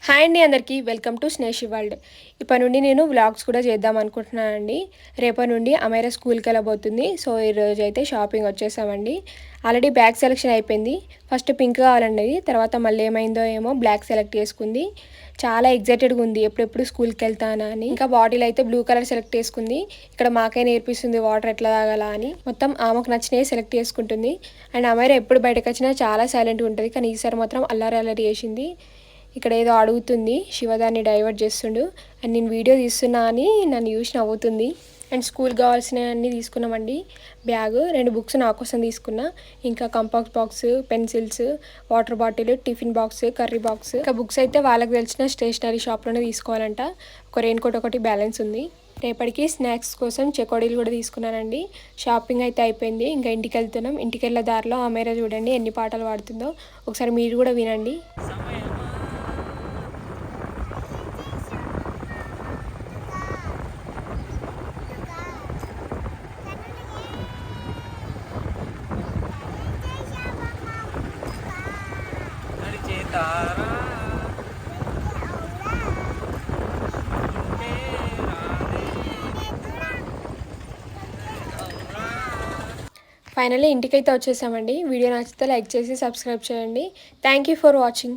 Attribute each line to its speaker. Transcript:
Speaker 1: Hi అండి అందరికీ welcome to స్నేషి world. ఇప్పటి నుండి నేను వ్లాగ్స్ కూడా చేద్దాం అనుకుంటున్నానండి. రేపటి నుండి అమైరా స్కూల్కి వెళ్ళబోతుంది. సో ఈరోజు అయితే షాపింగ్ వచ్చేసామండి. ఆల్రెడీ బ్యాగ్ సెలెక్షన్ అయిపోయింది. ఫస్ట్ పింక్ కావాలండి, తర్వాత మళ్ళీ ఏమైందో ఏమో బ్లాక్ సెలెక్ట్ చేసుకుంది. చాలా ఎగ్జైటెడ్గా ఉంది ఎప్పుడెప్పుడు స్కూల్కి వెళ్తానా అని. ఇంకా బాటిల్ అయితే బ్లూ కలర్ సెలెక్ట్ చేసుకుంది. ఇక్కడ మాకే నేర్పిస్తుంది వాటర్ ఎట్లా తాగాలా అని. మొత్తం ఆమెకు నచ్చినవి సెలెక్ట్ చేసుకుంటుంది. అండ్ అమైరా ఎప్పుడు బయటకు వచ్చినా చాలా సైలెంట్గా ఉంటుంది, కానీ ఈసారి మాత్రం అల్లరి అల్లరి చేసింది. ఇక్కడ ఏదో అడుగుతుంది, శివదాన్ని డైవర్ట్ చేస్తుండు. అండ్ నేను వీడియో తీస్తున్నా అని నన్ను చూసి నవ్వుతుంది. అండ్ స్కూల్ కావాల్సినవన్నీ తీసుకున్నామండి. బ్యాగ్, 2 బుక్స్ నా కోసం తీసుకున్నా, ఇంకా compass box, pencils, water bottle, tiffin box, curry box. ఇంకా బుక్స్ అయితే వాళ్ళకి తెలిసిన స్టేషనరీ షాప్లోనే తీసుకోవాలంట. ఒక రెయిన్ కోట్ ఒకటి బ్యాలెన్స్ ఉంది. రేపటికి స్నాక్స్ కోసం చెకోడీలు కూడా తీసుకున్నానండి. షాపింగ్ అయితే అయిపోయింది. ఇంకా ఇంటికి వెళ్తున్నాం. ఇంటికి వెళ్ళే దారిలో అమైరా చూడండి ఎన్ని పాటలు పాడుతుందో, ఒకసారి మీరు కూడా వినండి. ఫైనల్లీ ఇంటికైతే వచ్చేసామండి. వీడియో నచ్చితే లైక్ చేసి సబ్స్క్రైబ్ చేయండి. Thank you for watching.